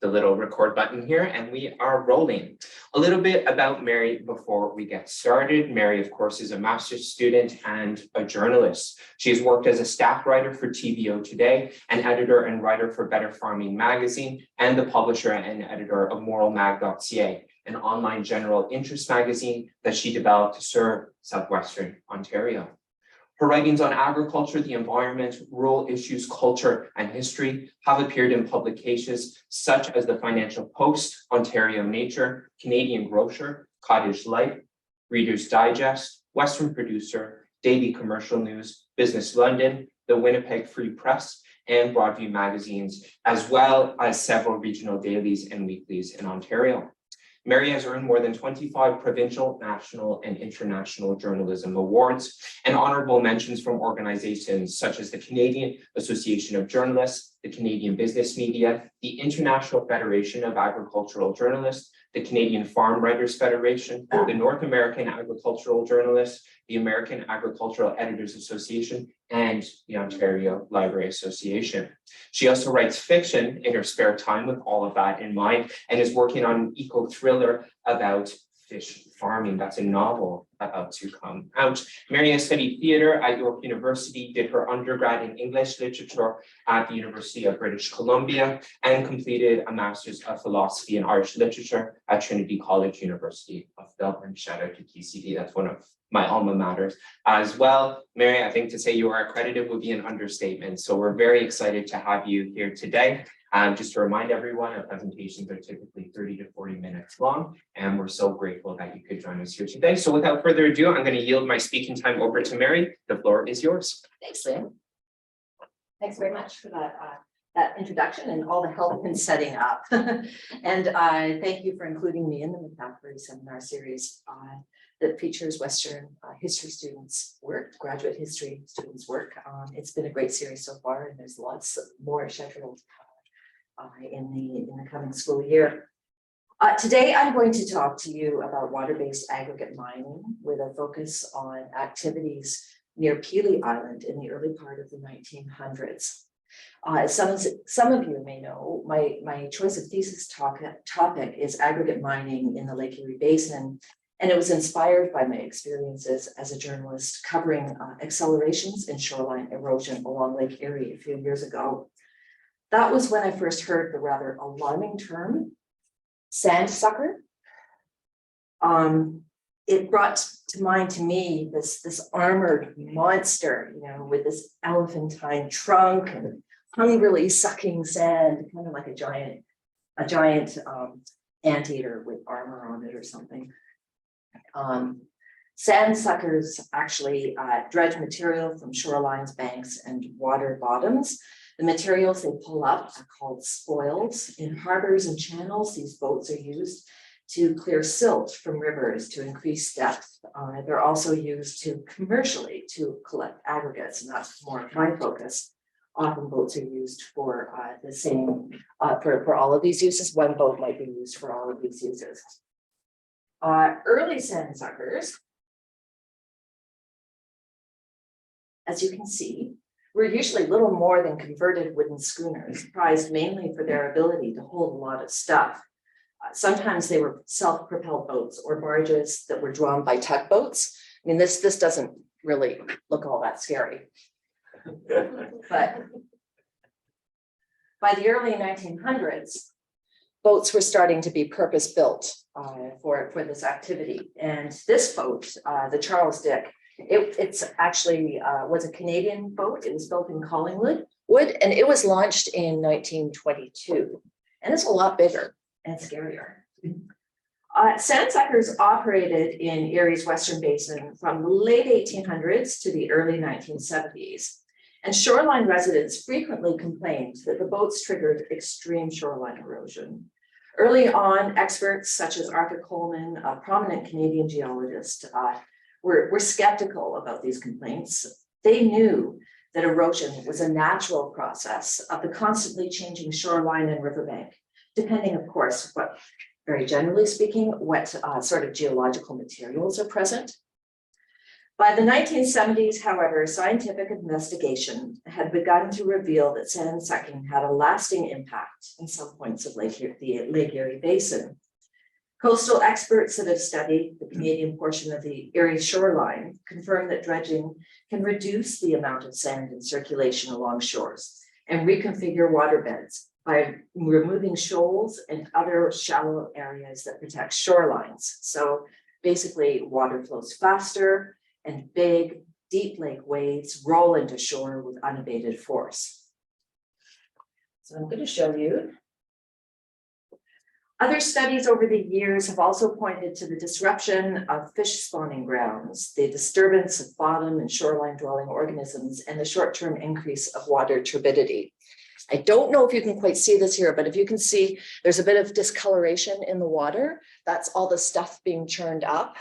the little record button here, and we are rolling. A little bit about Mary before we get started. Mary, of course, is a master's student and a journalist. She has worked as a staff writer for TVO Today, an editor and writer for Better Farming magazine, and the publisher and editor of moralmag.ca, an online general interest magazine that she developed to serve Southwestern Ontario. Her writings on agriculture, the environment, rural issues, culture, and history have appeared in publications such as the Financial Post, Ontario Nature, Canadian Grocer, Cottage Life, Reader's Digest, Western Producer, Daily Commercial News, Business London, the Winnipeg Free Press, and Broadview magazines, as well as several regional dailies and weeklies in Ontario. Mary has earned more than 25 provincial, national, and international journalism awards and honorable mentions from organizations such as the Canadian Association of Journalists, the Canadian Business Media, the International Federation of Agricultural Journalists, the Canadian Farm Writers Federation, the North American Agricultural Journalists, the American Agricultural Editors Association, and the Ontario Library Association. She also writes fiction in her spare time with all of that in mind, and is working on an eco-thriller about fish farming. That's a novel about to come out. Mary has studied theater at York University, did her undergrad in English literature at the University of British Columbia, and completed a Master's of Philosophy and Irish Literature at Trinity College, University of Dublin. Shout out to TCD, that's one of my alma maters as well. Mary, I think to say you are accredited would be an understatement. So we're very excited to have you here today. Just to remind everyone, our presentations are typically 30 to 40 minutes long, and we're so grateful that you could join us here today. So without further ado, I'm going to yield my speaking time over to Mary. The floor is yours. Thanks, Liam. Thanks very much for that introduction and all the help in setting up. And thank you for including me in the McCaffrey seminar series that features Western history students' work, graduate history students' work. It's been a great series so far, and there's lots more scheduled in the coming school year. Today, I'm going to talk to you about water-based aggregate mining with a focus on activities near Pelee Island in the early part of the 1900s. Some of you may know, my choice of thesis topic is aggregate mining in the Lake Erie basin, and it was inspired by my experiences as a journalist covering accelerations in shoreline erosion along Lake Erie a few years ago. That was when I first heard the rather alarming term, sandsucker. It brought to mind to me this armored monster, with this elephantine trunk and hungrily sucking sand, kind of like a giant anteater with armor on it or something. Sandsuckers actually dredge material from shorelines, banks, and water bottoms. The materials they pull up are called spoils. In harbors and channels, these boats are used to clear silt from rivers to increase depth. They're also used commercially to collect aggregates, and that's more of my focus. Often boats are used for the same, for all of these uses. One boat might be used for all of these uses. Early sandsuckers, as you can see, were usually little more than converted wooden schooners, prized mainly for their ability to hold a lot of stuff. Sometimes they were self-propelled boats or barges that were drawn by tugboats. I mean, this doesn't really look all that scary. But by the early 1900s, boats were starting to be purpose-built for this activity. And this boat, the Charles Dick, it's actually was a Canadian boat. It was built in Collingwood, and it was launched in 1922. And it's a lot bigger and scarier. Sandsuckers operated in Erie's Western Basin from the late 1800s to the early 1970s. And shoreline residents frequently complained that the boats triggered extreme shoreline erosion. Early on, experts such as Arthur Coleman, a prominent Canadian geologist, were skeptical about these complaints. They knew that erosion was a natural process of the constantly changing shoreline and riverbank, depending, of course, very generally speaking, what sort of geological materials are present. By the 1970s, however, scientific investigation had begun to reveal that sand sucking had a lasting impact in some points of the Lake Erie Basin. Coastal experts that have studied the Canadian portion of the Erie shoreline confirm that dredging can reduce the amount of sand in circulation along shores and reconfigure waterbeds by removing shoals and other shallow areas that protect shorelines. So basically, water flows faster and big, deep lake waves roll into shore with unabated force. So I'm going to show you. Other studies over the years have also pointed to the disruption of fish spawning grounds, the disturbance of bottom and shoreline dwelling organisms, and the short-term increase of water turbidity. I don't know if you can quite see this here, but if you can see, there's a bit of discoloration in the water. That's all the stuff being churned up.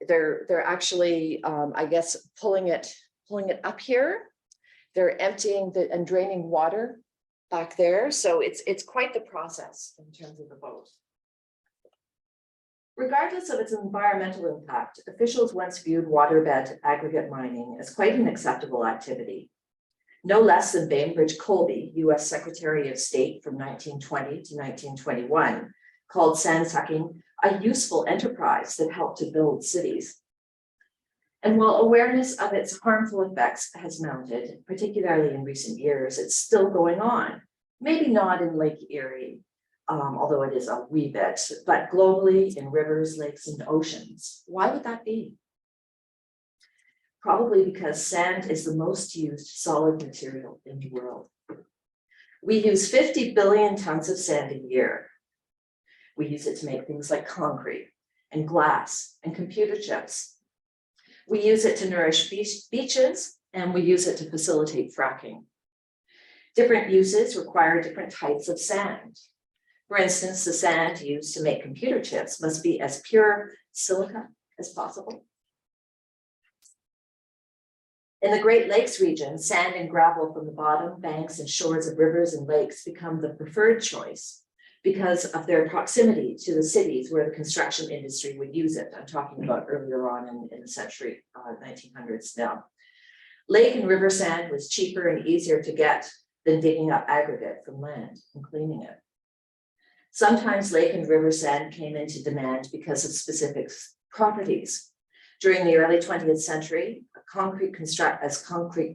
They're actually, I guess, pulling it up here. They're emptying and draining water back there. So it's quite the process in terms of the boat. Regardless of its environmental impact, officials once viewed waterbed aggregate mining as quite an acceptable activity. No less than Bainbridge Colby, US Secretary of State from 1920 to 1921, called sand sucking a useful enterprise that helped to build cities. And while awareness of its harmful effects has mounted, particularly in recent years, it's still going on. Maybe not in Lake Erie, although it is a wee bit, but globally in rivers, lakes, and oceans. Why would that be? Probably because sand is the most used solid material in the world. We use 50 billion tons of sand a year. We use it to make things like concrete and glass and computer chips. We use it to nourish beaches, and we use it to facilitate fracking. Different uses require different types of sand. For instance, the sand used to make computer chips must be as pure silica as possible. In the Great Lakes region, sand and gravel from the bottom, banks, and shores of rivers and lakes become the preferred choice because of their proximity to the cities where the construction industry would use it. I'm talking about earlier on in the century, 1900s now. Lake and river sand was cheaper and easier to get than digging up aggregate from land and cleaning it. Sometimes lake and river sand came into demand because of specific properties. During the early 20th century, concrete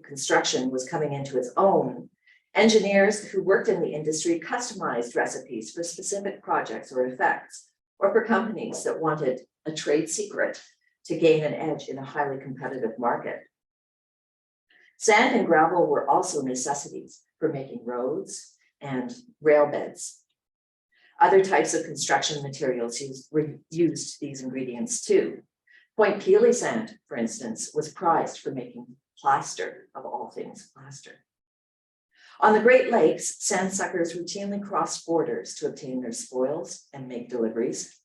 construction was coming into its own. Engineers who worked in the industry customized recipes for specific projects or effects, or for companies that wanted a trade secret to gain an edge in a highly competitive market. Sand and gravel were also necessities for making roads and rail beds. Other types of construction materials used these ingredients too. Point Pelee sand, for instance, was prized for making plaster, of all things, plaster. On the Great Lakes, sandsuckers routinely crossed borders to obtain their spoils and make deliveries.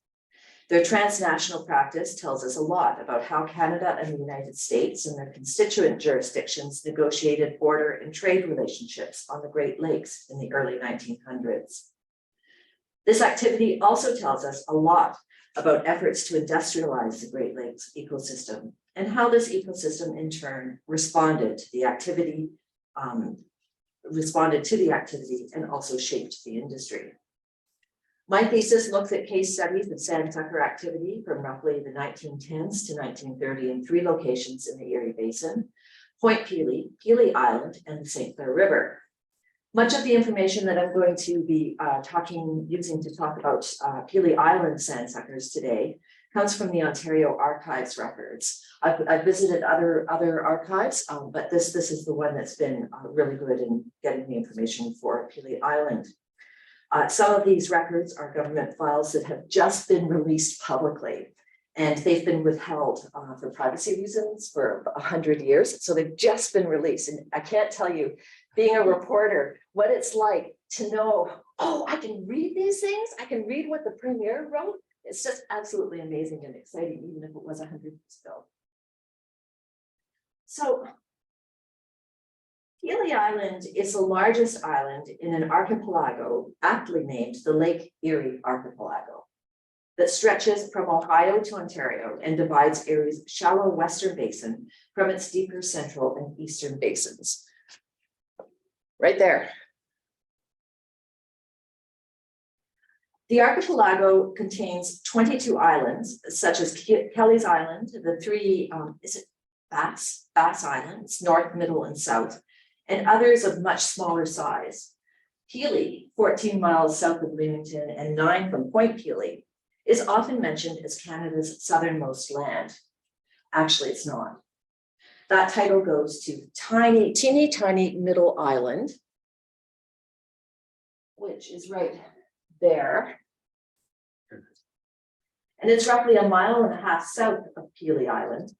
Their transnational practice tells us a lot about how Canada and the United States and their constituent jurisdictions negotiated border and trade relationships on the Great Lakes in the early 1900s. This activity also tells us a lot about efforts to industrialize the Great Lakes ecosystem and how this ecosystem in turn responded to the activity and also shaped the industry. My thesis looks at case studies of sandsucker activity from roughly the 1910s to 1930 in 3 locations in the Erie Basin: Point Pelee, Pelee Island, and the St. Clair River. Much of the information that I'm going to be using to talk about Pelee Island sandsuckers today comes from the Ontario Archives records. I've visited other archives, but this is the one that's been really good in getting the information for Pelee Island. Some of these records are government files that have just been released publicly, and they've been withheld for privacy reasons for 100 years. So they've just been released. And I can't tell you, being a reporter, what it's like to know, oh, I can read these things. I can read what the premier wrote. It's just absolutely amazing and exciting, even if it was 100 years ago. So Pelee Island is the largest island in an archipelago aptly named the Lake Erie Archipelago. that stretches from Ohio to Ontario and divides Erie's shallow western basin from its deeper central and eastern basins. Right there. The archipelago contains 22 islands, such as Kelly's Island, the three, Bass Islands, north, middle, and south, and others of much smaller size. Pelee, 14 miles south of Leamington and 9 from Point Pelee, is often mentioned as Canada's southernmost land. Actually, it's not. That title goes to teeny tiny middle island, which is right there. And it's roughly 1.5 miles south of Pelee Island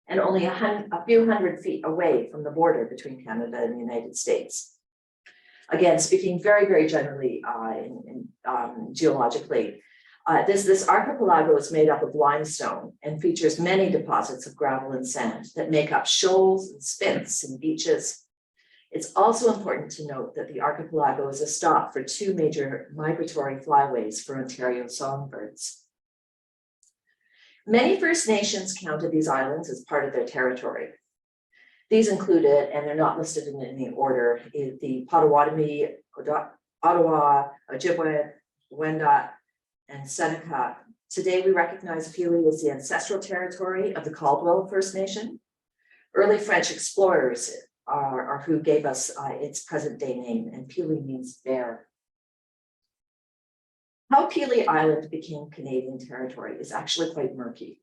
and only a few hundred feet away from the border between Canada and the United States. Again, speaking very, very generally geologically, this archipelago is made up of limestone and features many deposits of gravel and sand that make up shoals and spits and beaches. It's also important to note that the archipelago is a stop for 2 major migratory flyways for Ontario songbirds. Many First Nations counted these islands as part of their territory. These included, and they're not listed in any order, the Potawatomi, Ottawa, Ojibwe, Wendat, and Seneca. Today we recognize Pelee as the ancestral territory of the Caldwell First Nation. Early French explorers are who gave us its present day name, and Pelee means bear. How Pelee Island became Canadian territory is actually quite murky.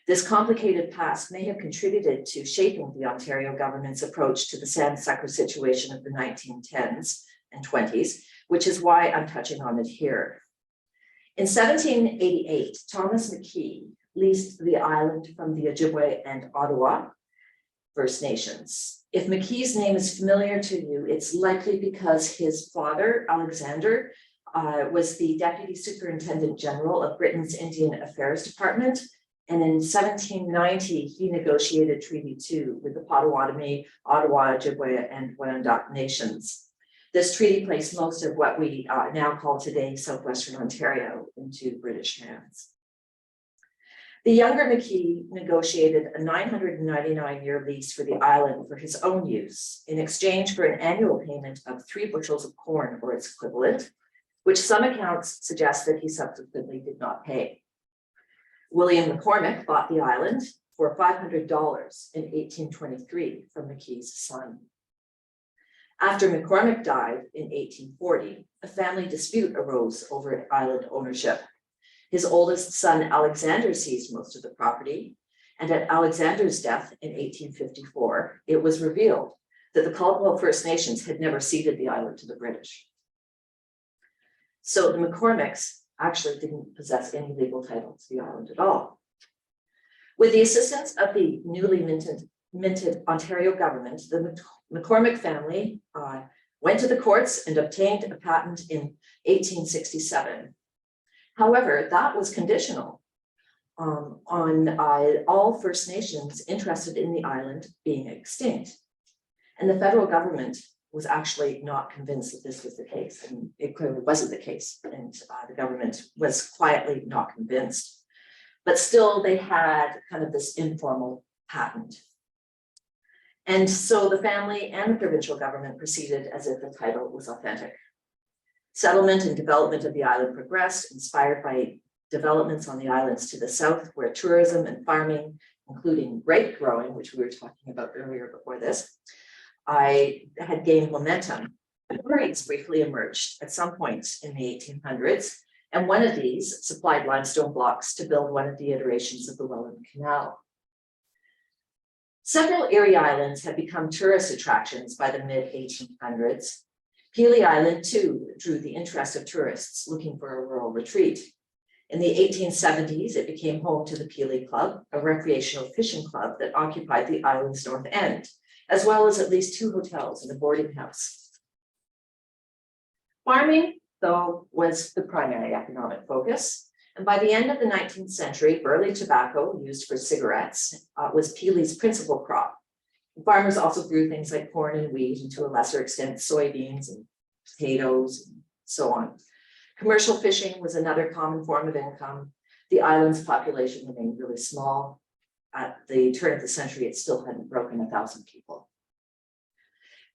This complicated past may have contributed to shaping the Ontario government's approach to the Sandsucker situation of the 1910s and 20s, which is why I'm touching on it here. In 1788, Thomas McKee leased the island from the Ojibwe and Ottawa First Nations. If McKee's name is familiar to you, it's likely because his father, Alexander, was the Deputy Superintendent General of Britain's Indian Affairs Department. And in 1790, he negotiated Treaty 2 with the Potawatomi, Ottawa, Ojibwe, and Wendat nations. This treaty placed most of what we now call today Southwestern Ontario into British hands. The younger McKee negotiated a 999-year lease for the island for his own use in exchange for an annual payment of 3 bushels of corn or its equivalent, which some accounts suggest that he subsequently did not pay. William McCormick bought the island for $500 in 1823 from McKee's son. After McCormick died in 1840, a family dispute arose over island ownership. His oldest son, Alexander, seized most of the property, and at Alexander's death in 1854, it was revealed that the Caldwell First Nations had never ceded the island to the British. So the McCormicks actually didn't possess any legal title to the island at all. With the assistance of the newly minted Ontario government, the McCormick family went to the courts and obtained a patent in 1867. However, that was conditional on all First Nations interested in the island being extinct. And the federal government was actually not convinced that this was the case, and it clearly wasn't the case, and the government was quietly not convinced. But still, they had kind of this informal patent. And so the family and the provincial government proceeded as if the title was authentic. Settlement and development of the island progressed, inspired by developments on the islands to the south, where tourism and farming, including grape growing, which we were talking about earlier before this, I had gained momentum. Quarries briefly emerged at some point in the 1800s, and one of these supplied limestone blocks to build one of the iterations of the Welland Canal. Several Erie Islands had become tourist attractions by the mid-1800s. Pelee Island, too, drew the interest of tourists looking for a rural retreat. In the 1870s, it became home to the Pelee Club, a recreational fishing club that occupied the island's north end, as well as at least 2 hotels and a boarding house. Farming, though, was the primary economic focus. And by the end of the 19th century, burley tobacco used for cigarettes was Pelee's principal crop. Farmers also grew things like corn and wheat, and to a lesser extent, soybeans and potatoes and so on. Commercial fishing was another common form of income. The island's population remained really small. At the turn of the century, it still hadn't broken 1,000 people.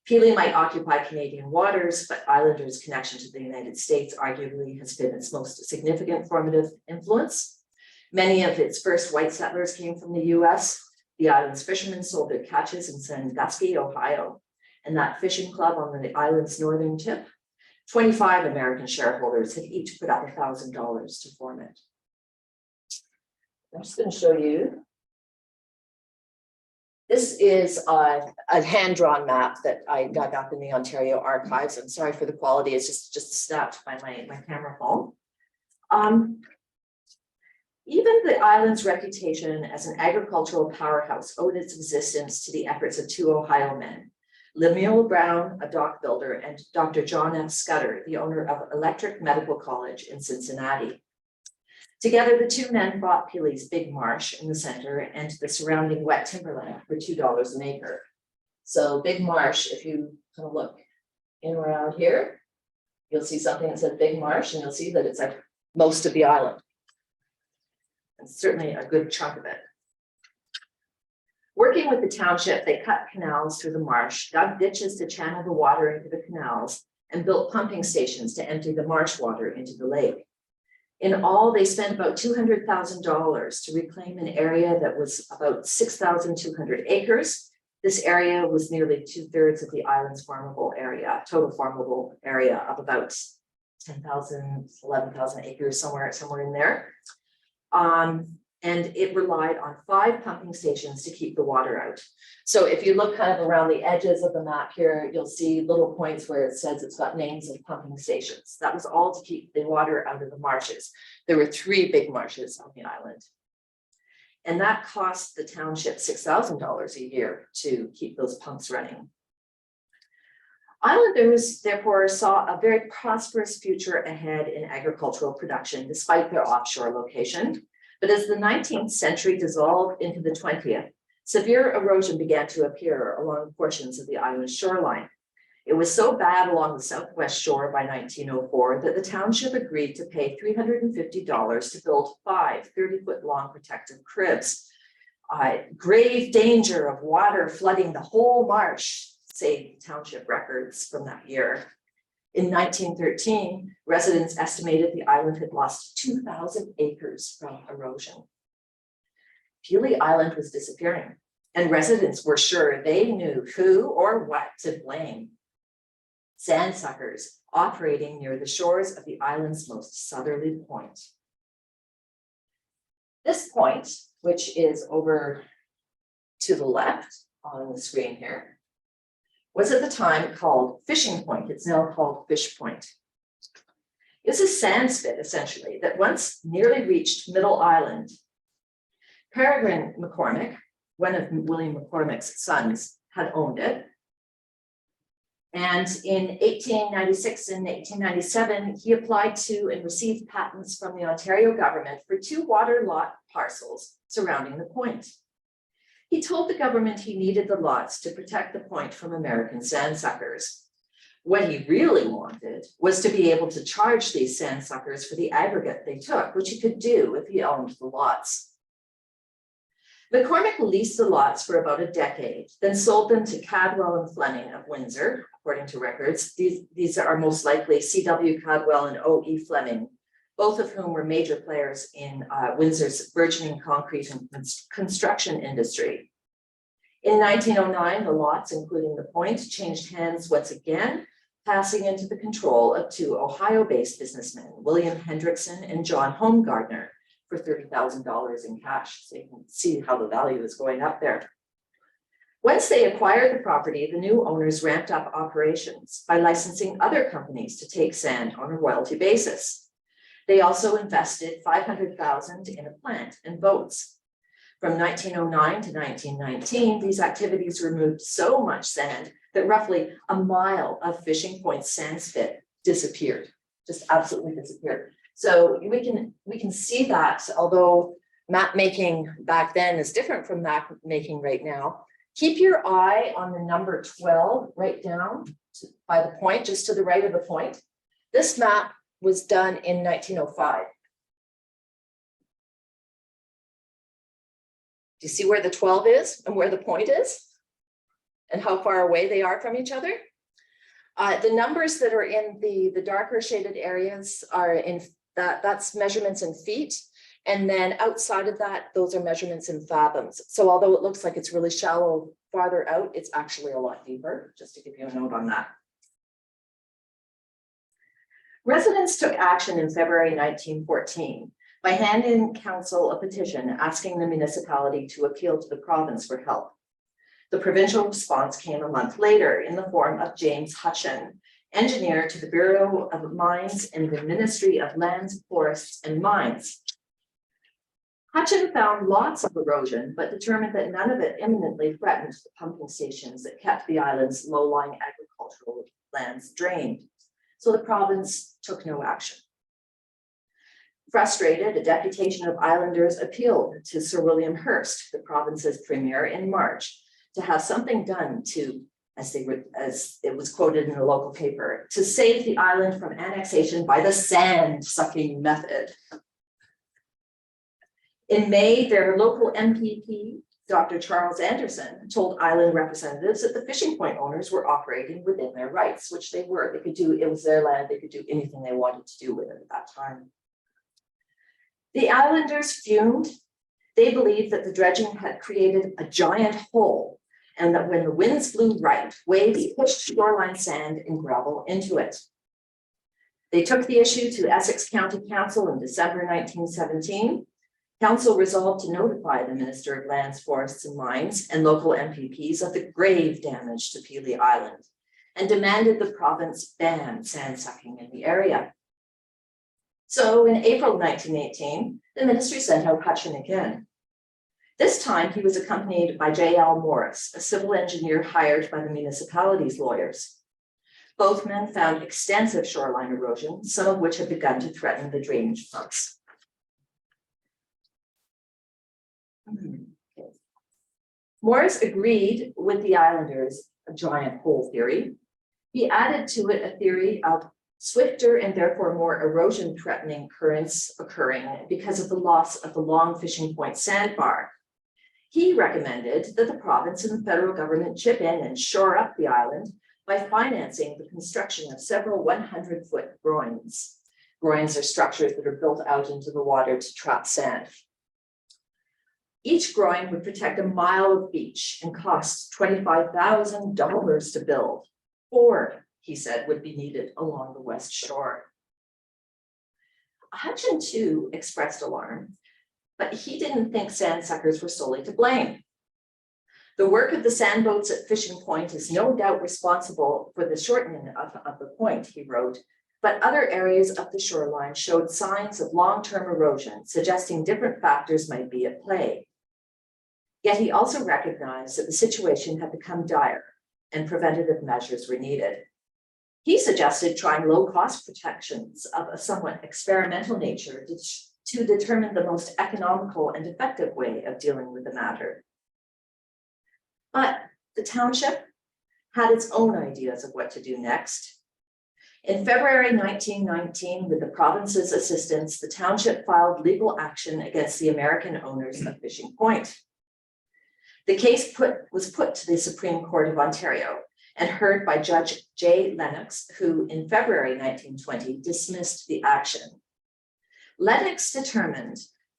Pelee might occupy Canadian waters, but Islanders' connection to the United States arguably has been its most significant formative influence. Many of its first white settlers came from the US. The island's fishermen sold their catches in Sandusky, Ohio, and that fishing club on the island's northern tip. 25 American shareholders had each put up $1,000 to form it. I'm just going to show you. This is a hand-drawn map that I dug up in the Ontario archives. I'm sorry for the quality, it's just snapped by my camera phone. Even the island's reputation as an agricultural powerhouse owed its existence to the efforts of two Ohio men, Lemuel Brown, a dock builder, and Dr. John F. Scudder, the owner of Electric Medical College in Cincinnati. Together, the two men bought Pelee's big marsh in the center and the surrounding wet timberland for $2 an acre. So big marsh, if you kind of look in around here, you'll see something that says big marsh, and you'll see that it's like most of the island. It's certainly a good chunk of it. Working with the township, they cut canals through the marsh, dug ditches to channel the water into the canals, and built pumping stations to empty the marsh water into the lake. In all, they spent about $200,000 to reclaim an area that was about 6,200 acres. This area was nearly 2/3 of the island's farmable area, total farmable area of about 10,000, 11,000 acres, somewhere in there. And it relied on 5 pumping stations to keep the water out. So if you look kind of around the edges of the map here, you'll see little points where it says it's got names of pumping stations. That was all to keep the water out of the marshes. There were 3 big marshes on the island. And that cost the township $6,000 a year to keep those pumps running. Islanders, therefore, saw a very prosperous future ahead in agricultural production, despite their offshore location. But as the 19th century dissolved into the 20th, severe erosion began to appear along portions of the island's shoreline. It was so bad along the southwest shore by 1904 that the township agreed to pay $350 to build 5 30-foot-long protective cribs. Grave danger of water flooding the whole marsh, say township records from that year. In 1913, residents estimated the island had lost 2,000 acres from erosion. Pelee Island was disappearing, and residents were sure they knew who or what to blame. Sandsuckers operating near the shores of the island's most southerly point. This point, which is over to the left on the screen here, was at the time called Fishing Point. It's now called Fish Point. It's a sand spit, essentially, that once nearly reached Middle Island. Peregrine McCormick, one of William McCormick's sons, had owned it. And in 1896 and 1897, he applied to and received patents from the Ontario government for 2 water lot parcels surrounding the point. He told the government he needed the lots to protect the point from American sandsuckers. What he really wanted was to be able to charge these sandsuckers for the aggregate they took, which he could do if he owned the lots. McCormick leased the lots for about a decade, then sold them to Cadwell and Fleming of Windsor, according to records. These are most likely C.W. Cadwell and O.E. Fleming, both of whom were major players in Windsor's burgeoning concrete and construction industry. In 1909, the lots, including the point, changed hands once again, passing into the control of 2 Ohio-based businessmen, William Hendrickson and John Homegardner, for $30,000 in cash. So you can see how the value is going up there. Once they acquired the property, the new owners ramped up operations by licensing other companies to take sand on a royalty basis. They also invested $500,000 in a plant and boats. From 1909 to 1919, these activities removed so much sand that roughly a mile of Fishing Point sand spit disappeared, just absolutely disappeared. So we can see that, although map making back then is different from map making right now. Keep your eye on the number 12 right down by the point, just to the right of the point. This map was done in 1905. Do you see where the 12 is and where the point is? And how far away they are from each other? The numbers that are in the darker shaded areas are in that's measurements in feet. And then outside of that, those are measurements in fathoms. So although it looks like it's really shallow farther out, it's actually a lot deeper, just to give you a note on that. Residents took action in February 1914 by handing council a petition asking the municipality to appeal to the province for help. The provincial response came a month later in the form of James Hutchin, engineer to the Bureau of Mines in the Ministry of Lands, Forests and Mines. Hutchin found lots of erosion, but determined that none of it imminently threatened the pumping stations that kept the island's low-lying agricultural lands drained. So the province took no action. Frustrated, a deputation of islanders appealed to Sir William Hearst, the province's premier, in March to have something done to, as it was quoted in the local paper, to save the island from annexation by the sand-sucking method. In May, their local MPP, Dr. Charles Anderson, told island representatives that the fishing point owners were operating within their rights, which they were. They could do, it was their land, they could do anything they wanted to do with it at that time. The islanders fumed. They believed that the dredging had created a giant hole and that when the winds blew right, waves pushed shoreline sand and gravel into it. They took the issue to Essex County Council in December 1917. Council resolved to notify the Minister of Lands, Forests and Mines and local MPPs of the grave damage to Pelee Island and demanded the province ban sand sucking in the area. So in April 1918, the ministry sent out Hutchin again. This time he was accompanied by J.L. Morris, a civil engineer hired by the municipality's lawyers. Both men found extensive shoreline erosion, some of which had begun to threaten the drainage pumps. Morris agreed with the islanders' giant hole theory. He added to it a theory of swifter and therefore more erosion threatening currents occurring because of the loss of the long fishing point sandbar. He recommended that the province and the federal government chip in and shore up the island by financing the construction of several 100-foot groins. Groins are structures that are built out into the water to trap sand. Each groin would protect a mile of beach and cost $25,000 to build. 4, he said, would be needed along the west shore. Hutchin too expressed alarm, but he didn't think sandsuckers were solely to blame. The work of the sandboats at Fishing Point is no doubt responsible for the shortening of the point, he wrote, but other areas of the shoreline showed signs of long-term erosion, suggesting different factors might be at play. Yet he also recognized that the situation had become dire and preventative measures were needed. He suggested trying low-cost protections of a somewhat experimental nature to determine the most economical and effective way of dealing with the matter. But the township had its own ideas of what to do next. In February 1919, with the province's assistance, the township filed legal action against the American owners of Fishing Point. The case was put to the Supreme Court of Ontario and heard by Judge J. Lennox, who in February 1920 dismissed the action. Lennox determined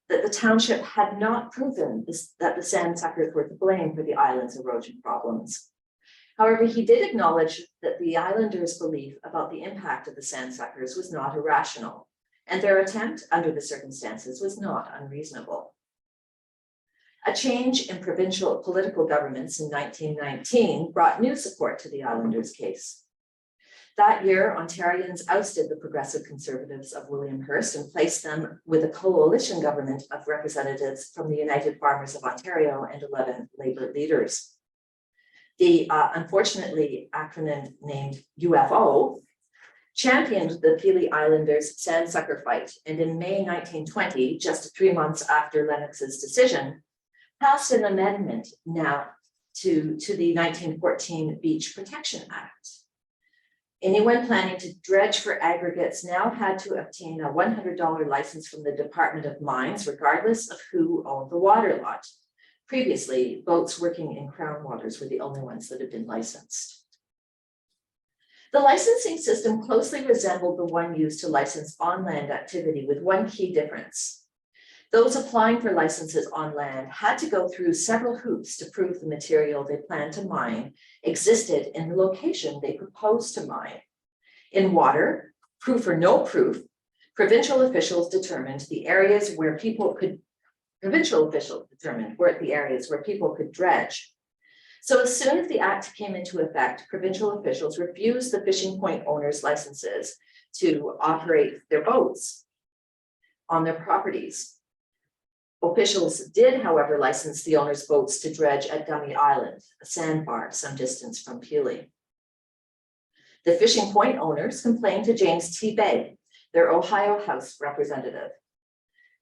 that the township had not proven that the sandsuckers were to blame for the island's erosion problems. However, he did acknowledge that the islanders' belief about the impact of the sandsuckers was not irrational, and their attempt under the circumstances was not unreasonable. A change in provincial political governments in 1919 brought new support to the islanders' case. That year, Ontarians ousted the progressive conservatives of William Hearst and placed them with a coalition government of representatives from the United Farmers of Ontario and 11 Labour leaders. The unfortunately acronym named UFO championed the Pelee Islanders' sandsucker fight, and in May 1920, just 3 months after Lennox's decision, passed an amendment now to the 1914 Beach Protection Act. Anyone planning to dredge for aggregates now had to obtain a $100 license from the Department of Mines, regardless of who owned the water lot. Previously, boats working in Crown waters were the only ones that had been licensed. The licensing system closely resembled the one used to license on-land activity, with one key difference. Those applying for licenses on land had to go through several hoops to prove the material they planned to mine existed in the location they proposed to mine. In water, proof or no proof, provincial officials determined the areas where people could dredge. So as soon as the act came into effect, provincial officials refused the fishing point owners' licenses to operate their boats on their properties. Officials did, however, license the owners' boats to dredge at Dummy Island, a sandbar some distance from Pelee. The fishing point owners complained to James T. Begg, their Ohio House representative.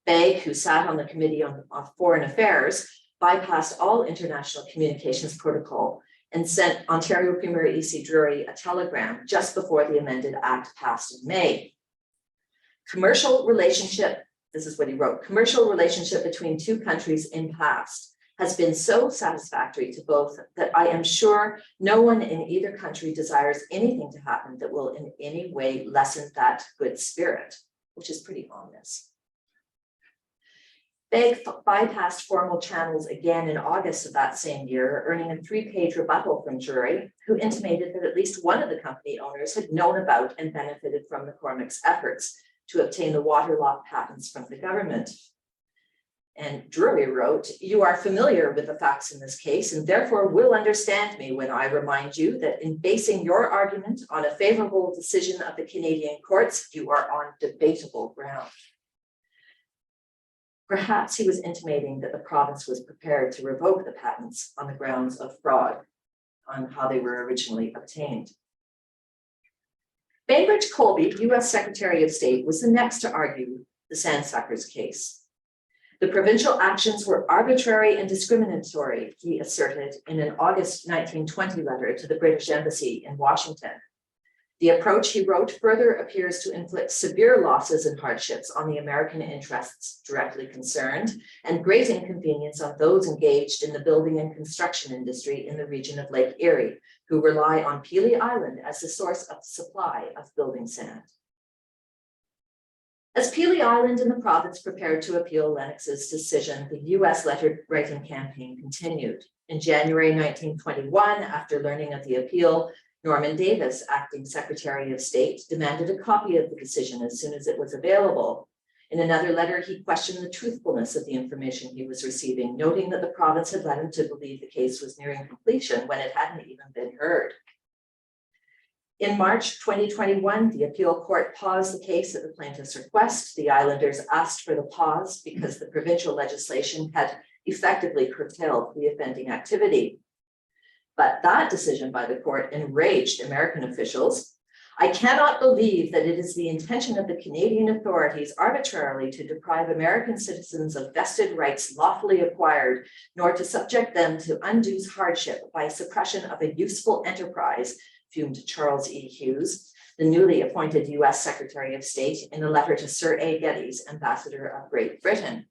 Begg, who sat on the Committee on Foreign Affairs, bypassed all international communications protocol and sent Ontario Premier E.C. Drury a telegram just before the amended act passed in May. This is what he wrote: commercial relationship between two countries in past has been so satisfactory to both that I am sure no one in either country desires anything to happen that will in any way lessen that good spirit, which is pretty ominous. Begg bypassed formal channels again in August of that same year, earning a 3-page rebuttal from Drury, who intimated that at least one of the company owners had known about and benefited from McCormick's efforts to obtain the water lot patents from the government. And Drury wrote, "You are familiar with the facts in this case and therefore will understand me when I remind you that in basing your argument on a favorable decision of the Canadian courts, you are on debatable ground." Perhaps he was intimating that the province was prepared to revoke the patents on the grounds of fraud on how they were originally obtained. Bainbridge Colby, U.S. Secretary of State, was the next to argue the Sandsuckers case. The provincial actions were arbitrary and discriminatory, he asserted in an August 1920 letter to the British Embassy in Washington. The approach, he wrote, further appears to inflict severe losses and hardships on the American interests directly concerned and great inconvenience on those engaged in the building and construction industry in the region of Lake Erie, who rely on Pelee Island as the source of supply of building sand. As Pelee Island and the province prepared to appeal Lennox's decision, the U.S. letter-writing campaign continued. In January 1921, after learning of the appeal, Norman Davis, acting Secretary of State, demanded a copy of the decision as soon as it was available. In another letter, he questioned the truthfulness of the information he was receiving, noting that the province had led him to believe the case was nearing completion when it hadn't even been heard. In March 2021, the appeal court paused the case at the plaintiff's request. The Islanders asked for the pause because the provincial legislation had effectively curtailed the offending activity. But that decision by the court enraged American officials. "I cannot believe that it is the intention of the Canadian authorities arbitrarily to deprive American citizens of vested rights lawfully acquired, nor to subject them to undue hardship by suppression of a useful enterprise," fumed Charles E. Hughes, the newly appointed U.S. Secretary of State, in a letter to Sir A. Geddes, Ambassador of Great Britain.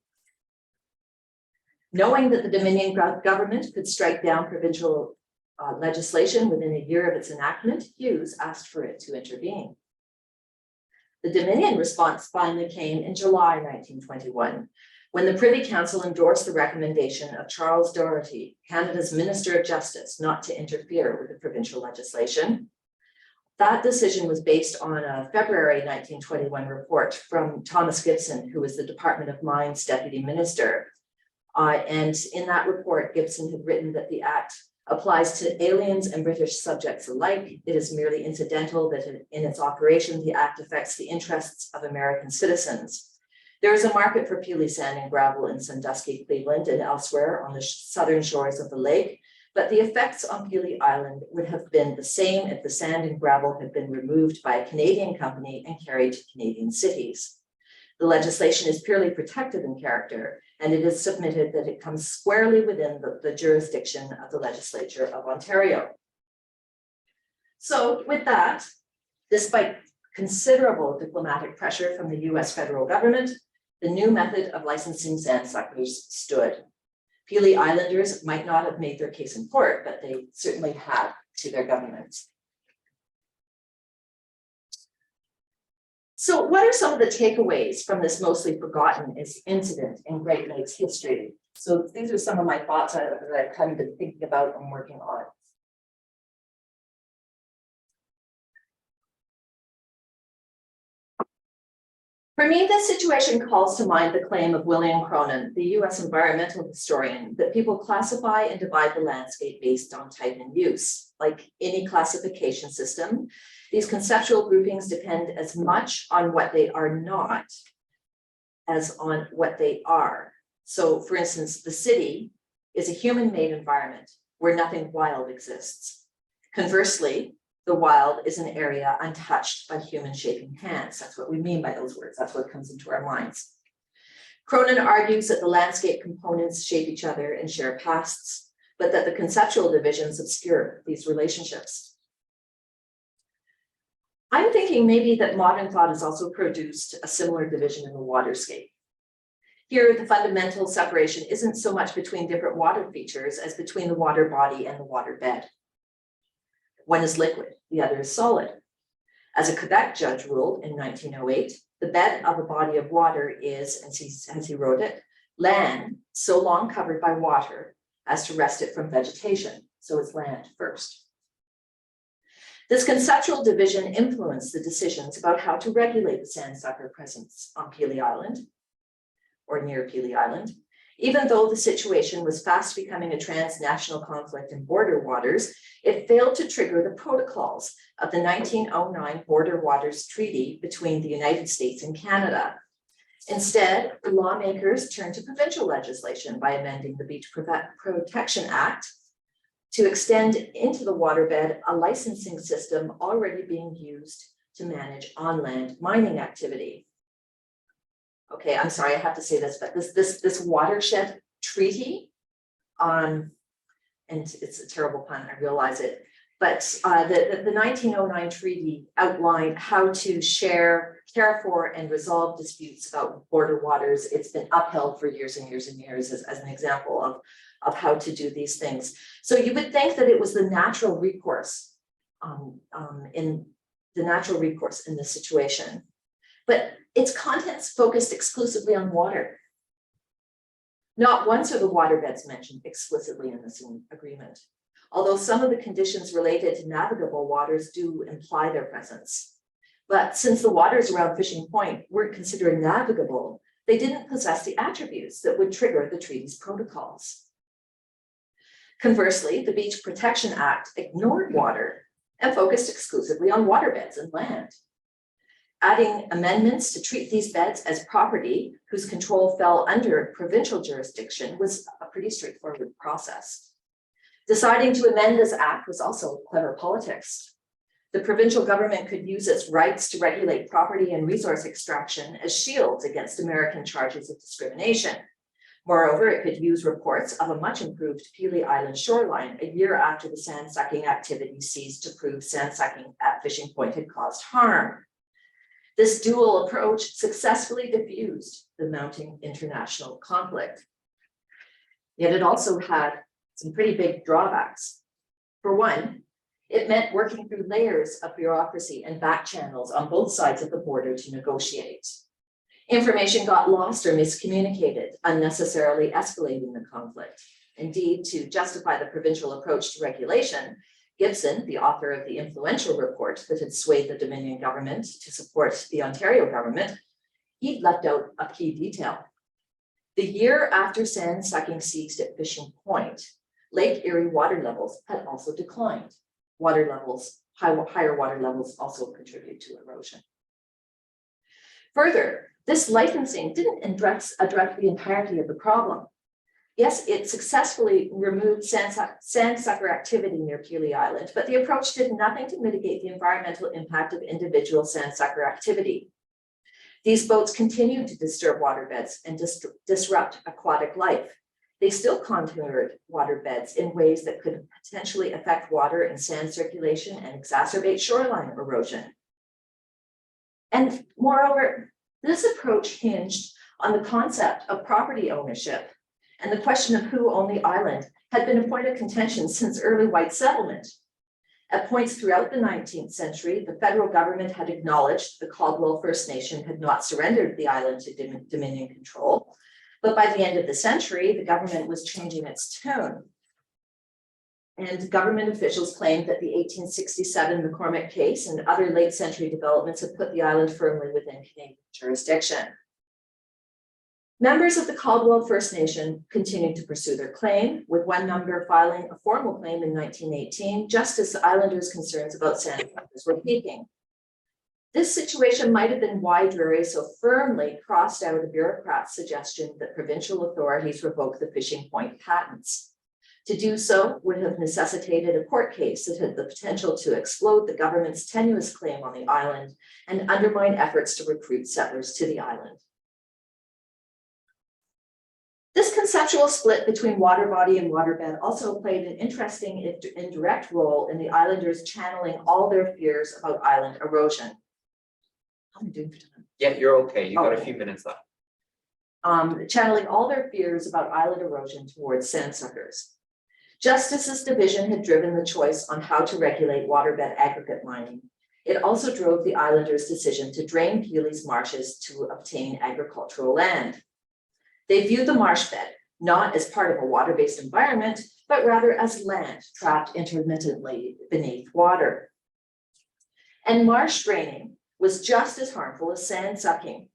Knowing that the Dominion government could strike down provincial legislation within a year of its enactment, Hughes asked for it to intervene. The Dominion response finally came in July 1921, when the Privy Council endorsed the recommendation of Charles Doherty, Canada's Minister of Justice, not to interfere with the provincial legislation. That decision was based on a February 1921 report from Thomas Gibson, who was the Department of Mines Deputy Minister. And in that report, Gibson had written that the Act applies to aliens and British subjects alike. It is merely incidental that in its operation, the Act affects the interests of American citizens. There is a market for Pelee sand and gravel in Sandusky, Cleveland, and elsewhere on the southern shores of the lake, but the effects on Pelee Island would have been the same if the sand and gravel had been removed by a Canadian company and carried to Canadian cities. The legislation is purely protective in character, and it is submitted that it comes squarely within the jurisdiction of the legislature of Ontario. So with that, Despite considerable diplomatic pressure from the US federal government, the new method of licensing sandsuckers stood. Pelee Islanders might not have made their case in court, but they certainly had to their governments. So what are some of the takeaways from this mostly forgotten incident in Great Lakes history? So these are some of my thoughts that I've kind of been thinking about and working on. For me, this situation calls to mind the claim of William Cronin, the US environmental historian, that people classify and divide the landscape based on type and use. Like any classification system, these conceptual groupings depend as much on what they are not as on what they are. So for instance, the city is a human-made environment where nothing wild exists. Conversely, the wild is an area untouched by human shaping hands. That's what we mean by those words. That's what comes into our minds. Cronin argues that the landscape components shape each other and share pasts, but that the conceptual divisions obscure these relationships. I'm thinking maybe that modern thought has also produced a similar division in the waterscape. Here, the fundamental separation isn't so much between different water features as between the water body and the water bed. One is liquid, the other is solid. As a Quebec judge ruled in 1908, the bed of a body of water is, as he wrote it, land so long covered by water as to wrest it from vegetation. So it's land first. This conceptual division influenced the decisions about how to regulate the sandsucker presence on Pelee Island, or near Pelee Island. Even though the situation was fast becoming a transnational conflict in border waters, it failed to trigger the protocols of the 1909 Border Waters Treaty between the United States and Canada. Instead, lawmakers turned to provincial legislation by amending the Beach Protection Act to extend into the waterbed a licensing system already being used to manage on-land mining activity. Okay, I'm sorry, I have to say this, but this watershed treaty, and it's a terrible pun, I realize it, but the 1909 treaty outlined how to care for and resolve disputes about border waters. It's been upheld for years and years and years as an example of how to do these things. So you would think that it was the natural recourse in this situation, but its contents focused exclusively on water. Not once are the waterbeds mentioned explicitly in this agreement, although some of the conditions related to navigable waters do imply their presence. But since the waters around Fishing Point weren't considered navigable, they didn't possess the attributes that would trigger the treaty's protocols. Conversely, the Beach Protection Act ignored water and focused exclusively on waterbeds and land. Adding amendments to treat these beds as property whose control fell under provincial jurisdiction was a pretty straightforward process. Deciding to amend this act was also clever politics. The provincial government could use its rights to regulate property and resource extraction as shields against American charges of discrimination. Moreover, it could use reports of a much improved Pelee Island shoreline a year after the sandsucking activity ceased to prove sandsucking at Fishing Point had caused harm. This dual approach successfully diffused the mounting international conflict. Yet it also had some pretty big drawbacks. For one, it meant working through layers of bureaucracy and back channels on both sides of the border to negotiate. Information got lost or miscommunicated, unnecessarily escalating the conflict. Indeed, to justify the provincial approach to regulation, Gibson, the author of the influential report that had swayed the Dominion government to support the Ontario government, he'd left out a key detail. The year after sandsucking ceased at Fishing Point, Lake Erie water levels had also declined. Higher water levels also contribute to erosion. Further, this licensing didn't address the entirety of the problem. Yes, it successfully removed sandsucker activity near Pelee Island, but the approach did nothing to mitigate the environmental impact of individual sandsucker activity. These boats continued to disturb waterbeds and disrupt aquatic life. They still contoured waterbeds in ways that could potentially affect water and sand circulation and exacerbate shoreline erosion. And moreover, this approach hinged on the concept of property ownership, and the question of who owned the island had been a point of contention since early white settlement. At points throughout the 19th century, the federal government had acknowledged the Caldwell First Nation had not surrendered the island to Dominion control. But by the end of the century, the government was changing its tone. And government officials claimed that the 1867 McCormick case and other late century developments had put the island firmly within Canadian jurisdiction. Members of the Caldwell First Nation continued to pursue their claim, with one member filing a formal claim in 1918, just as the Islanders' concerns about Sandsuckers were peaking. This situation might have been why Drury so firmly crossed out a bureaucrat's suggestion that provincial authorities revoke the fishing point patents. To do so would have necessitated a court case that had the potential to explode the government's tenuous claim on the island and undermine efforts to recruit settlers to the island. This conceptual split between water body and waterbed also played an interesting indirect role in the Islanders channeling all their fears about island erosion. How am I doing for time? Yeah, you're okay. You got a few minutes left. Channeling all their fears about island erosion towards Sandsuckers. Just as this division had driven the choice on how to regulate waterbed aggregate mining, it also drove the Islanders' decision to drain Pelee's marshes to obtain agricultural land. They viewed the marsh bed not as part of a water-based environment, but rather as land trapped intermittently beneath water. And marsh draining was just as harmful as sand sucking.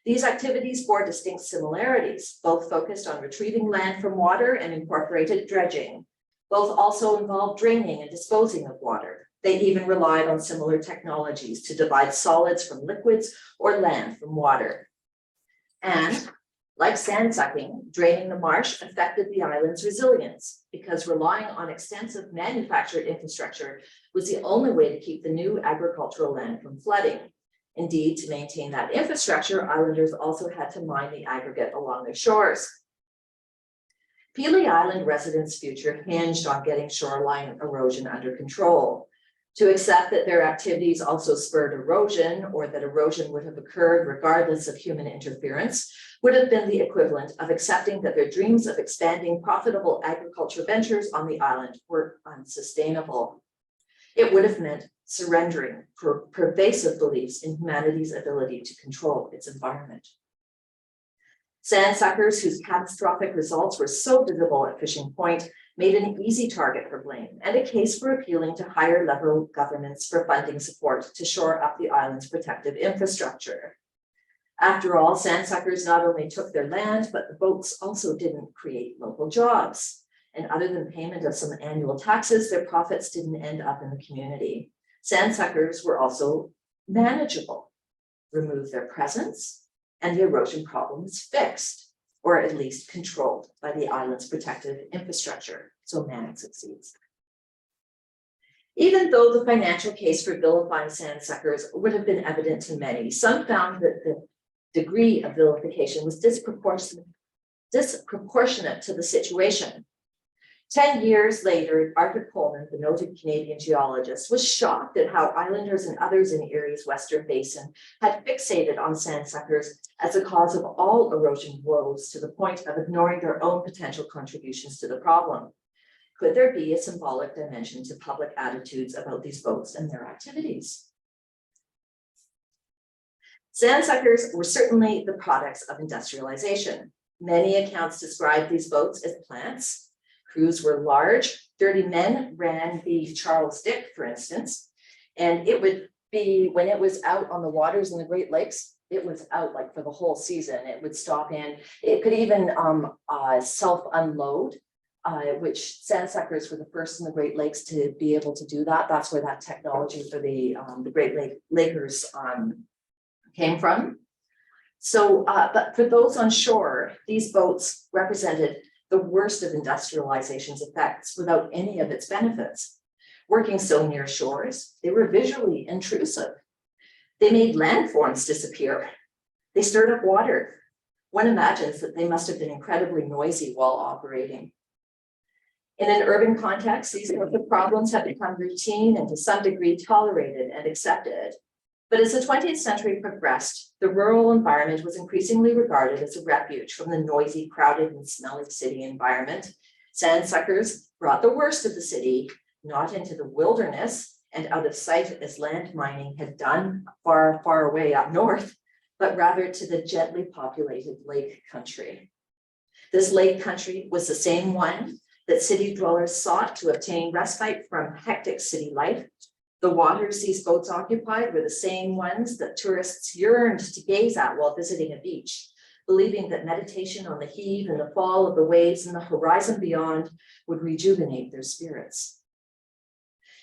These activities bore distinct similarities, both focused on retrieving land from water and incorporated dredging. Both also involved draining and disposing of water. They even relied on similar technologies to divide solids from liquids or land from water. And like sand sucking, draining the marsh affected the island's resilience because relying on extensive manufactured infrastructure was the only way to keep the new agricultural land from flooding. Indeed, to maintain that infrastructure, Islanders also had to mine the aggregate along their shores. Pelee Island residents' future hinged on getting shoreline erosion under control. To accept that their activities also spurred erosion, or that erosion would have occurred regardless of human interference, would have been the equivalent of accepting that their dreams of expanding profitable agriculture ventures on the island were unsustainable. It would have meant surrendering pervasive beliefs in humanity's ability to control its environment. Sandsuckers, whose catastrophic results were so visible at Fishing Point, made an easy target for blame and a case for appealing to higher level governments for funding support to shore up the island's protective infrastructure. After all, Sandsuckers not only took their land, but the boats also didn't create local jobs. And other than payment of some annual taxes, their profits didn't end up in the community. Sandsuckers were also manageable. Remove their presence, and the erosion problem was fixed, or at least controlled by the island's protective infrastructure, so man succeeds. Even though the financial case for vilifying Sandsuckers would have been evident to many, some found that the degree of vilification was disproportionate to the situation. 10 years later, Arthur Coleman, the noted Canadian geologist, was shocked at how Islanders and others in Erie's western basin had fixated on Sandsuckers as a cause of all erosion woes to the point of ignoring their own potential contributions to the problem. Could there be a symbolic dimension to public attitudes about these boats and their activities? Sandsuckers were certainly the products of industrialization. Many accounts describe these boats as plants. Crews were large. 30 men ran the Charles Dick, for instance, and it would be, when it was out on the waters in the Great Lakes, it was out like for the whole season. It would stop in. It could even self-unload, which Sandsuckers were the first in the Great Lakes to be able to do that. That's where that technology for the Great Lakers came from. So, but for those on shore, these boats represented the worst of industrialization's effects without any of its benefits. Working so near shores, they were visually intrusive. They made landforms disappear. They stirred up water. One imagines that they must have been incredibly noisy while operating. In an urban context, these sorts of problems have become routine and to some degree tolerated and accepted. But as the 20th century progressed, the rural environment was increasingly regarded as a refuge from the noisy, crowded, and smelly city environment. Sandsuckers brought the worst of the city, not into the wilderness and out of sight as land mining had done far, far away up north, but rather to the gently populated lake country. This lake country was the same one that city dwellers sought to obtain respite from hectic city life. The waters these boats occupied were the same ones that tourists yearned to gaze at while visiting a beach, believing that meditation on the heave and the fall of the waves and the horizon beyond would rejuvenate their spirits.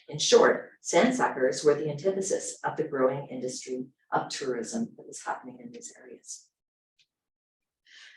In short, sandsuckers were the antithesis of the growing industry of tourism that was happening in these areas.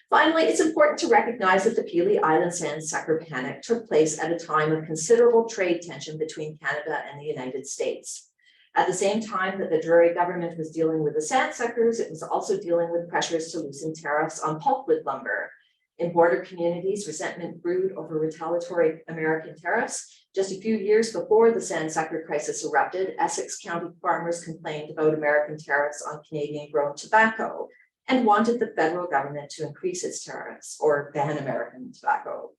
Finally, it's important to recognize that the Pelee Island sandsucker panic took place at a time of considerable trade tension between Canada and the United States. At the same time that the Drury government was dealing with the sandsuckers, it was also dealing with pressures to loosen tariffs on pulpwood lumber. In border communities, resentment brewed over retaliatory American tariffs. Just a few years before the sandsucker crisis erupted, Essex County farmers complained about American tariffs on Canadian-grown tobacco and wanted the federal government to increase its tariffs or ban American tobacco.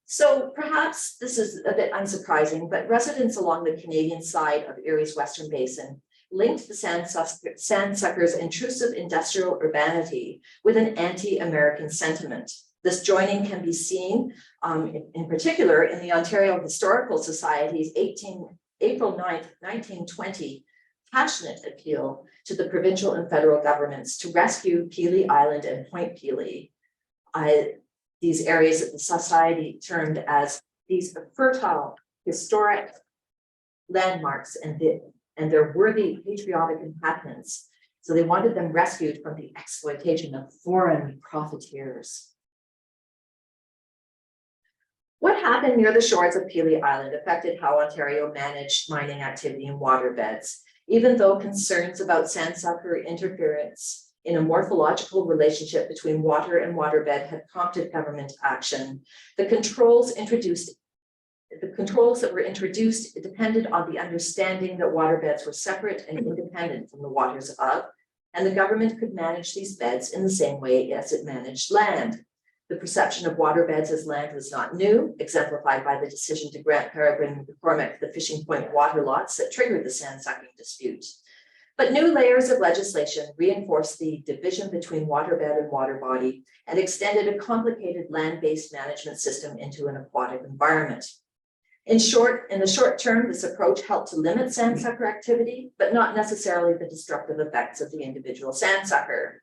So perhaps this is a bit unsurprising, but residents along the Canadian side of Erie's Western Basin linked the sandsuckers' intrusive industrial urbanity with an anti-American sentiment. This joining can be seen in particular in the Ontario Historical Society's April 9th, 1920 passionate appeal to the provincial and federal governments to rescue Pelee Island and Point Pelee, these areas that the society termed as these fertile historic landmarks and their worthy patriotic inhabitants. So they wanted them rescued from the exploitation of foreign profiteers. What happened near the shores of Pelee Island affected how Ontario managed mining activity in waterbeds, even though concerns about sandsucker interference in a morphological relationship between water and waterbed had prompted government action. The controls that were introduced depended on the understanding that waterbeds were separate and independent from the waters above, and the government could manage these beds in the same way as it managed land. The perception of waterbeds as land was not new, exemplified by the decision to grant Peregrine McCormick the fishing point water lots that triggered the sand-sucking dispute. But new layers of legislation reinforced the division between waterbed and water body and extended a complicated land-based management system into an aquatic environment. In the short term, this approach helped to limit sandsucker activity, but not necessarily the destructive effects of the individual sandsucker.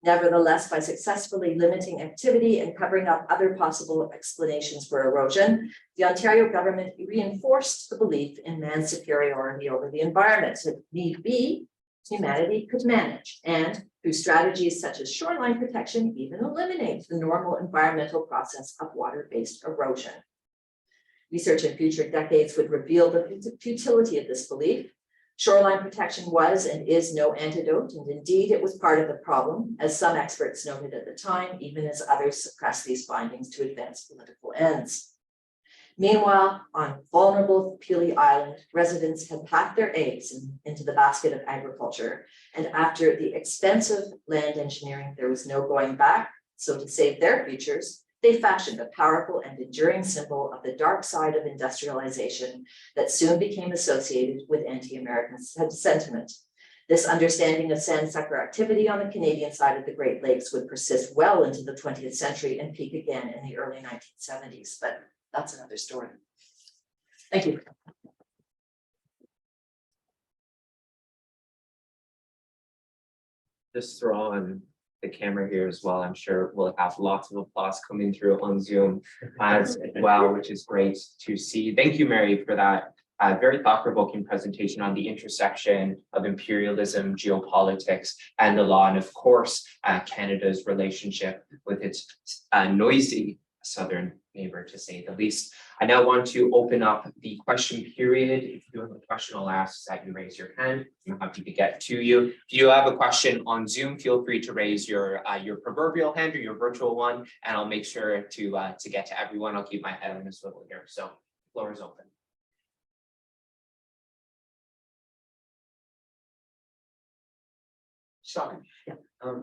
Nevertheless, by successfully limiting activity and covering up other possible explanations for erosion, the Ontario government reinforced the belief in man's superiority over the environment. If need be, humanity could manage, and through strategies such as shoreline protection, even eliminate the normal environmental process of water-based erosion. Research in future decades would reveal the futility of this belief. Shoreline protection was and is no antidote, and indeed it was part of the problem, as some experts noted at the time, even as others suppressed these findings to advance political ends. Meanwhile, on vulnerable Pelee Island, residents had packed their eggs into the basket of agriculture, and after the expensive land engineering, there was no going back. So to save their futures, they fashioned a powerful and enduring symbol of the dark side of industrialization that soon became associated with anti-American sentiment. This understanding of sandsucker activity on the Canadian side of the Great Lakes would persist well into the 20th century and peak again in the early 1970s, but that's another story. Thank you. Just throw on the camera here as well. I'm sure we'll have lots of applause coming through on Zoom as well, which is great to see. Thank you, Mary, for that very thought-provoking presentation on the intersection of imperialism, geopolitics, and the law, and of course, Canada's relationship with its noisy southern neighbor, to say the least. I now want to open up the question period. If you have a question, I'll ask that you raise your hand. I'm happy to get to you. If you have a question on Zoom, feel free to raise your proverbial hand or your virtual one, and I'll make sure to get to everyone. I'll keep my head on a swivel here. So, floor is open. Sean. Yeah.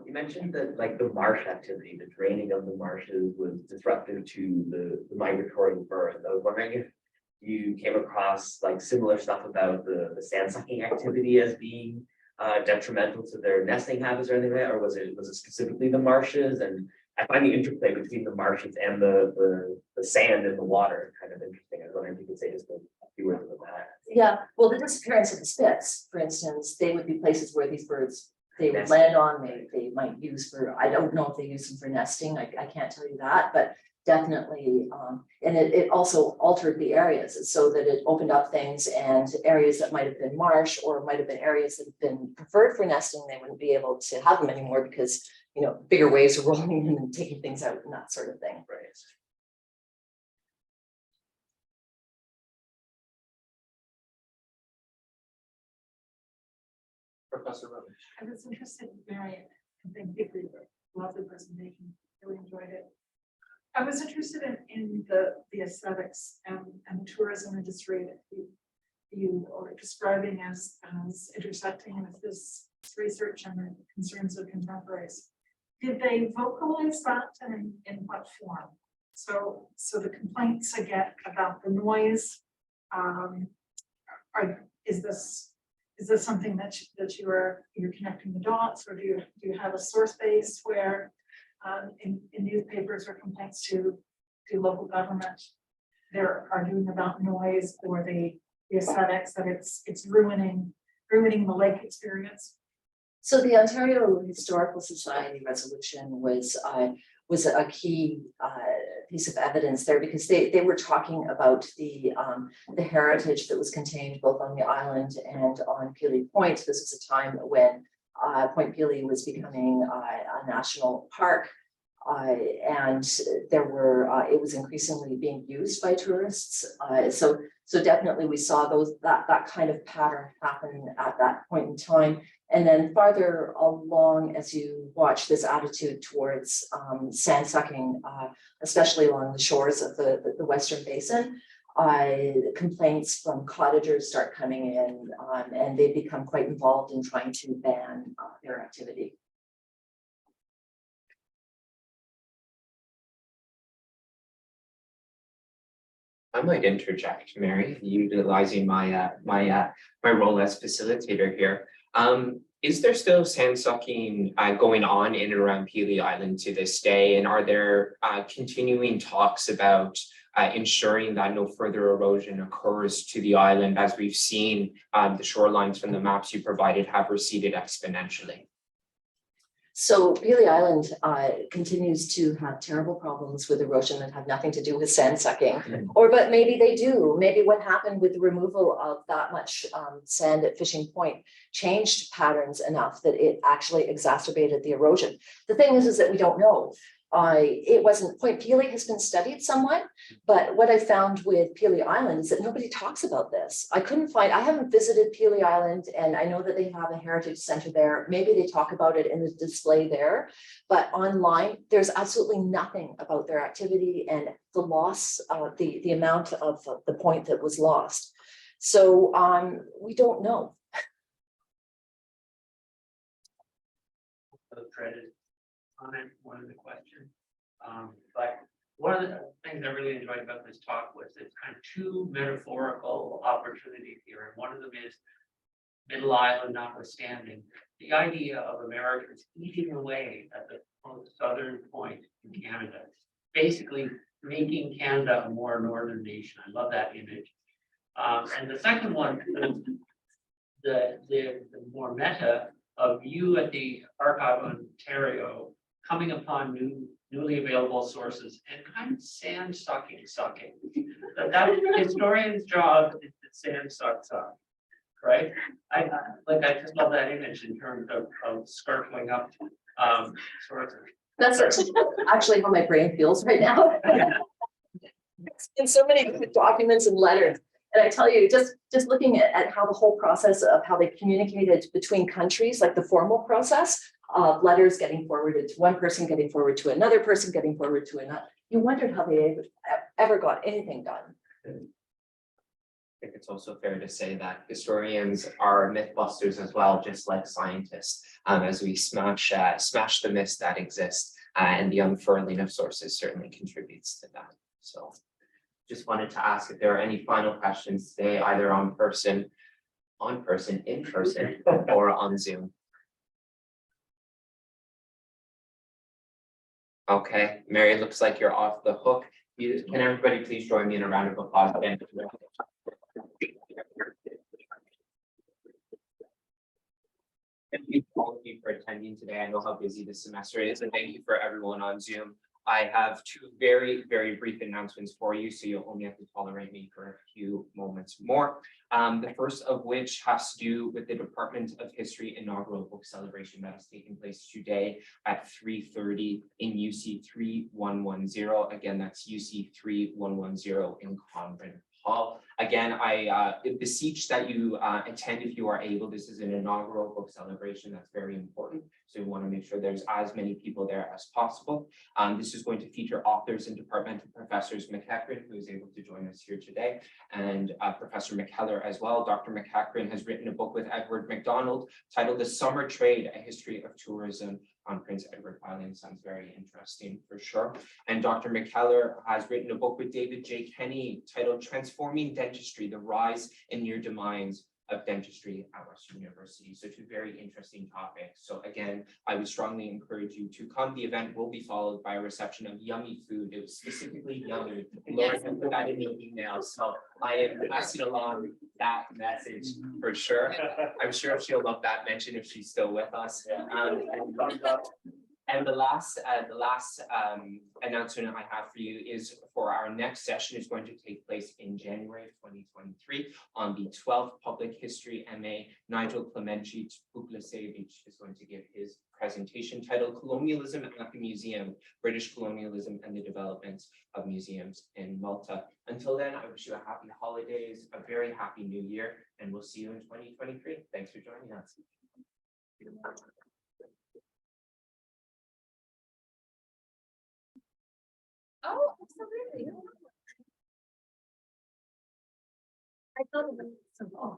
You mentioned that like the marsh activity, the draining of the marshes was disruptive to the migratory birds. I was wondering if you came across like similar stuff about the sand sucking activity as being detrimental to their nesting habits or anything like that, or was it specifically the marshes? And I find the interplay between the marshes and the sand in the water kind of interesting. I was wondering if you could say just a few words about that. Yeah, well, the disappearance of the spits, for instance, they would be places where these birds, they would Nesting. land on, they might use for, I don't know if they use them for nesting, I can't tell you that, but definitely, and it also altered the areas so that it opened up things, and areas that might have been marsh or might have been areas that have been preferred for nesting, they wouldn't be able to have them anymore because, you know, bigger waves are rolling in and taking things out and that sort of thing. Right. Professor Roach. I was interested in Mary, and thank you for your lovely presentation. Really enjoyed it. I was interested in the aesthetics and tourism industry that you are describing as intersecting with this research and the concerns of contemporaries. Did they vocalize that, and in what form? So the complaints I get about the noise, is this something that you're connecting the dots, or do you have a source base where in newspapers or complaints to local government they're arguing about noise or the aesthetics, that it's ruining the lake experience? So the Ontario Historical Society resolution was a key piece of evidence there, because they were talking about the heritage that was contained both on the island and on Pelee Point. This was a time when Point Pelee was becoming a national park, and there were it was increasingly being used by tourists. So definitely we saw that kind of pattern happen at that point in time. And then farther along, as you watch this attitude towards sand sucking, especially along the shores of the Western Basin, complaints from cottagers start coming in, and they become quite involved in trying to ban their activity. I might interject, Mary, utilizing my my role as facilitator here. Is there still sand sucking going on in and around Pelee Island to this day? And are there continuing talks about ensuring that no further erosion occurs to the island, as we've seen the shorelines from the maps you provided have receded exponentially? So Pelee Island continues to have terrible problems with erosion that have nothing to do with sand sucking, but maybe they do. Maybe what happened with the removal of that much sand at Fishing Point changed patterns enough that it actually exacerbated the erosion. The thing is that we don't know. It wasn't, Point Pelee has been studied somewhat, but what I found with Pelee Island is that nobody talks about this. I haven't visited Pelee Island, and I know that they have a heritage center there. Maybe they talk about it in the display there, but online, there's absolutely nothing about their activity and the loss, the amount of the point that was lost. So we don't know. Comment one of the questions, but one of the things I really enjoyed about this talk was it's kind of two metaphorical opportunities here, and one of them is Middle Island notwithstanding, the idea of Americans eating away at the most southern point in Canada, basically making Canada a more northern nation. I love that image. And the second one, the more meta of you at the Archive of Ontario coming upon newly available sources and kind of sand sucking. That historian's job is to sand suck, right? I just love that image in terms of scarfling up sources. That's actually how my brain feels right now. In so many different documents and letters. And I tell you, just looking at how the whole process of how they communicated between countries, like the formal process of letters getting forwarded to one person, getting forward to another person, getting forward to another, you wondered how they ever got anything done. think it's also fair to say that historians are mythbusters as well, just like scientists, as we smash the myths that exist, and the unfurling of sources certainly contributes to that. So just wanted to ask if there are any final questions today, either in person, or on Zoom. Okay, Mary, looks like you're off the hook. Can everybody please join me in a round of applause? Thank you all of you for attending today. I know how busy this semester is, and thank you for everyone on Zoom. I have two very, very brief announcements for you, so you'll only have to tolerate me for a few moments more. The first of which has to do with the Department of History inaugural book celebration that is taking place today at 3:30 in UC 3110. Again, that's UC 3110 in Convent Hall. Again, I beseech that you attend if you are able. This is an inaugural book celebration that's very important. So we want to make sure there's as many people there as possible. This is going to feature authors and departmental professors McCaffrey, who is able to join us here today, and Professor McKellar as well. Dr. McCaffrey has written a book with Edward MacDonald titled The Summer Trade, A History of Tourism on Prince Edward Island. Sounds very interesting for sure. And Dr. McKellar has written a book with David J. Kenny titled Transforming Dentistry, The Rise and Near Demise of Dentistry at Western University. So two very interesting topics. So again, I would strongly encourage you to come. The event will be followed by a reception of yummy food. It was specifically yummy. Lauren had put that in the email. So I am passing along that message for sure. I'm sure she'll love that mention if she's still with us. And the last announcement I have for you is for our next session is going to take place in January of 2023 on the 12th Public History MA. Nigel Klemencic Buklasevich is going to give his presentation titled Colonialism at the Museum, British Colonialism and the Development of Museums in Malta. Until then, I wish you a happy holidays, a very happy new year, and we'll see you in 2023. Thanks for joining us. Oh, absolutely. I thought it was so long.